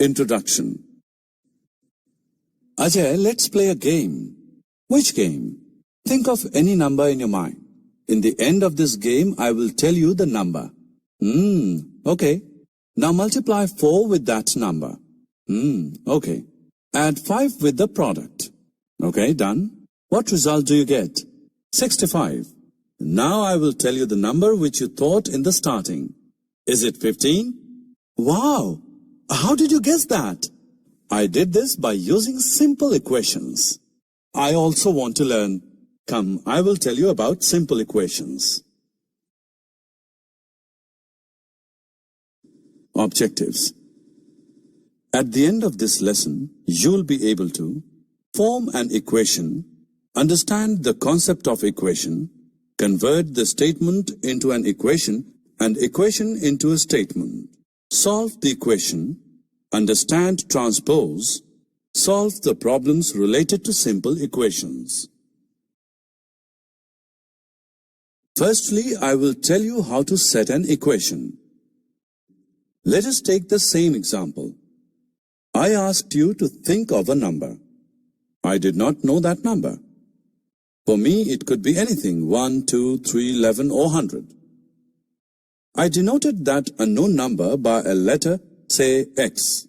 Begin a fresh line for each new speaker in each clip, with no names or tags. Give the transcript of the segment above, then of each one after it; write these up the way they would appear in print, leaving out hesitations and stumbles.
Introduction. Ajay, let's play a game. Which game? Think of any number in your mind. In the end of this game, I will tell you the number. Okay. Now multiply 4 with that number. Okay. Add 5 with the product. Okay, done. What result do you get? 65. Now I will tell you the number which you thought in the starting. Is it 15? Wow! How did you guess that? I did this by using simple equations. I also want to learn. Come, I will tell you about simple equations. Objectives. At the end of this lesson, you will be able to form an equation, understand the concept of equation, convert the statement into an equation and equation into a statement, solve the equation, understand transpose, solve the problems related to simple equations. Firstly, I will tell you how to set an equation. Let us take the same example. I asked you to think of a number. I did not know that number. For me, it could be anything, 1, 2, 3, 11 or 100. I denoted that unknown number by a letter, say X.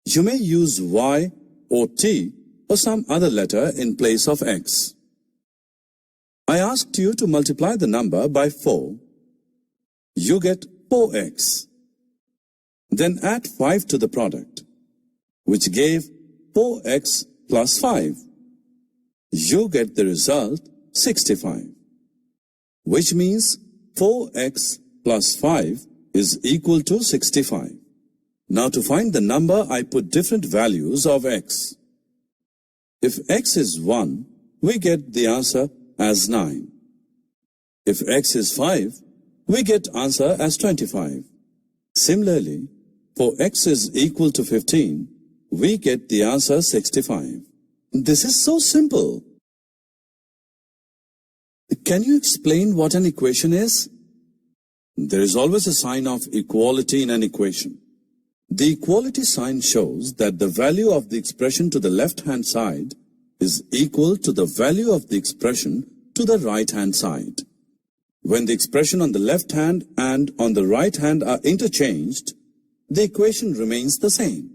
You may use Y or T or some other letter in place of X. I asked you to multiply the number by 4. You get 4x. Then add 5 to the product, which gave 4x plus 5. You get the result 65, which means 4x plus 5 is equal to 65. Now to find the number, I put different values of x. If x is 1, we get the answer as 9. If x is 5, we get answer as 25. Similarly, for x is equal to 15, we get the answer 65. This is so simple. Can you explain what an equation is? There is always a sign of equality in an equation. The equality sign shows that the value of the expression to the left-hand side is equal to the value of the expression to the right-hand side. When the expression on the left hand and on the right hand are interchanged, the equation remains the same.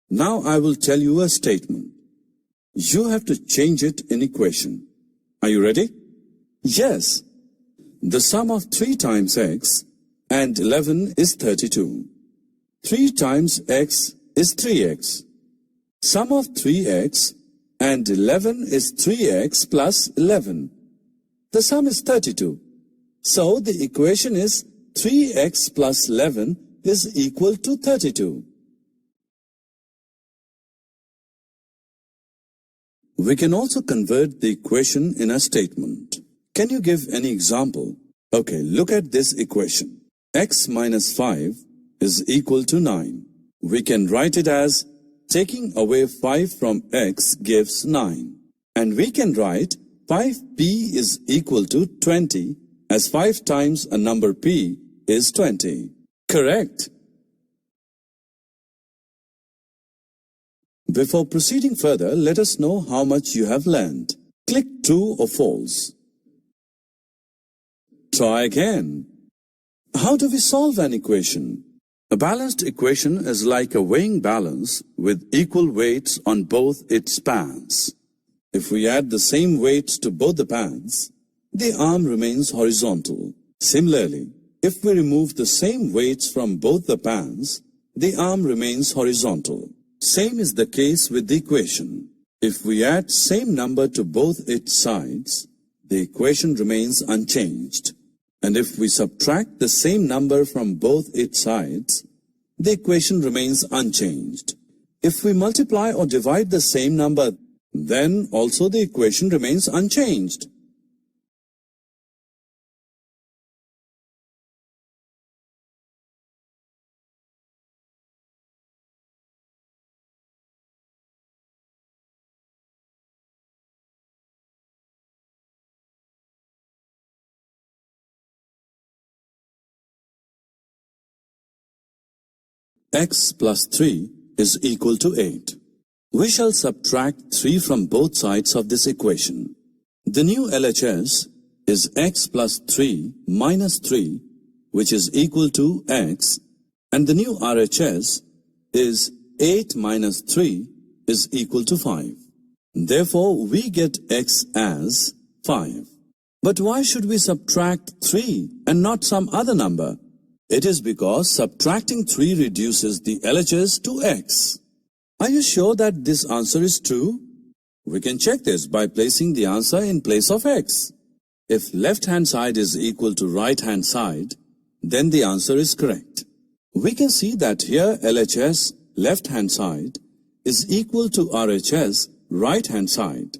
Now I will tell you a statement. You have to change it in equation. Are you ready? Yes. The sum of 3 times x and 11 is 32. 3 times x is 3x. Sum of 3x and 11 is 3x plus 11. The sum is 32. So the equation is 3x plus 11 is equal to 32. We can also convert the equation in a statement. Can you give any example? Okay, look at this equation. X minus 5 is equal to 9. We can write it as taking away 5 from x gives 9. And we can write 5p is equal to 20 as 5 times a number p is 20. Correct. Before proceeding further, let us know how much you have learned. Click true or false. Try again. How do we solve an equation? A balanced equation is like a weighing balance with equal weights on both its pans. If we add the same weights to both the pans, the arm remains horizontal. Similarly, if we remove the same weights from both the pans, the arm remains horizontal. Same is the case with the equation. If we add same number to both its sides, the equation remains unchanged. And if we subtract the same number from both its sides, the equation remains unchanged. If we multiply or divide the same number, then also the equation remains unchanged. x plus 3 is equal to 8. We shall subtract 3 from both sides of this equation. The new LHS is x plus 3 minus 3, which is equal to x, and the new RHS is 8 minus 3 is equal to 5. Therefore, we get x as 5. But why should we subtract 3 and not some other number? It is because subtracting 3 reduces the LHS to x. Are you sure that this answer is true? We can check this by placing the answer in place of x. If left-hand side is equal to right-hand side, then the answer is correct. We can see that here LHS, left-hand side, is equal to RHS, right-hand side.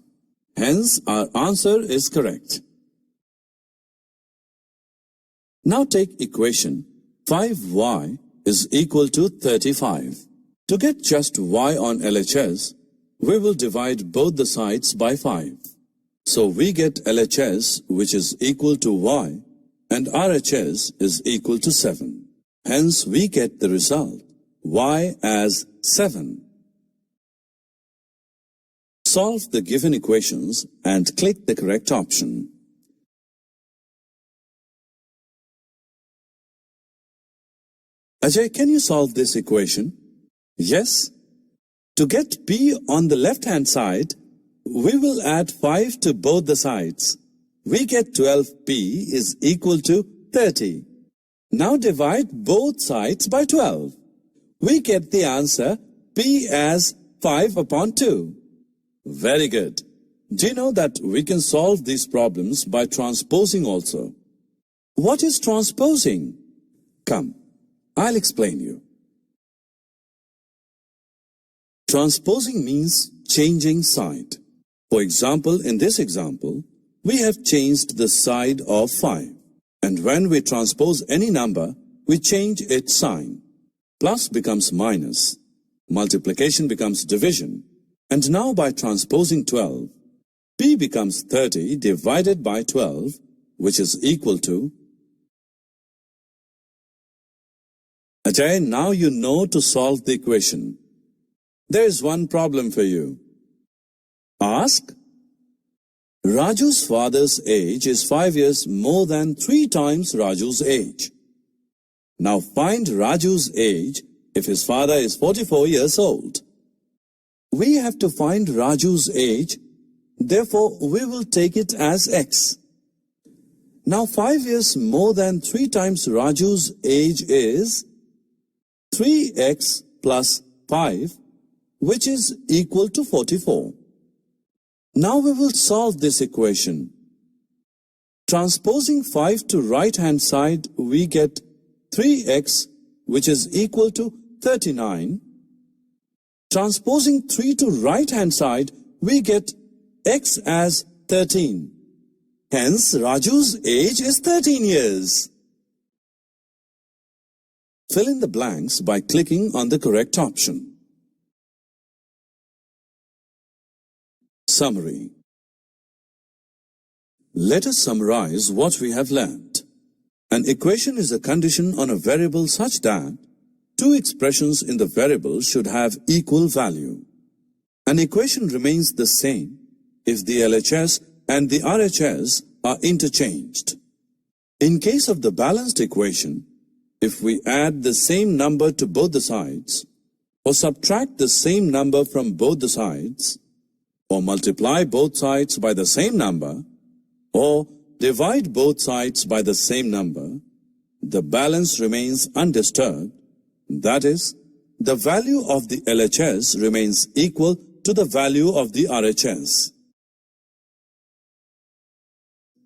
Hence, our answer is correct. Now take equation 5y is equal to 35. To get just y on LHS, we will divide both the sides by 5. So we get LHS, which is equal to y, and RHS is equal to 7. Hence, we get the result, y as 7. Solve the given equations and click the correct option. Ajay, can you solve this equation? Yes. To get p on the left-hand side, we will add 5 to both the sides. We get 12p is equal to 30. Now divide both sides by 12. We get the answer p as 5 upon 2. Very good. Do you know that we can solve these problems by transposing also? What is transposing? Come, I'll explain you. Transposing means changing side. For example, in this example, we have changed the side of 5. And when we transpose any number, we change its sign. Plus becomes minus. Multiplication becomes division. And now by transposing 12, p becomes 30 divided by 12, which is equal to... Ajay, now you know to solve the equation. There is one problem for you. Ask. Raju's father's age is 5 years more than 3 times Raju's age. Now find Raju's age if his father is 44 years old. We have to find Raju's age, therefore we will take it as x. Now 5 years more than 3 times Raju's age is 3x plus 5, which is equal to 44. Now we will solve this equation. Transposing 5 to right-hand side, we get 3x, which is equal to 39. Transposing 3 to right-hand side, we get x as 13. Hence, Raju's age is 13 years. Fill in the blanks by clicking on the correct option. Summary. Let us summarize what we have learned. An equation is a condition on a variable such that two expressions in the variable should have equal value. An equation remains the same if the LHS and the RHS are interchanged. In case of the balanced equation, if we add the same number to both the sides, or subtract the same number from both the sides, or multiply both sides by the same number, or divide both sides by the same number, the balance remains undisturbed. That is, the value of the LHS remains equal to the value of the RHS.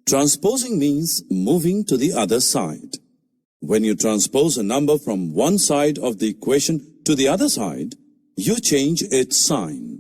Transposing means moving to the other side. When you transpose a number from one side of the equation to the other side, you change its sign.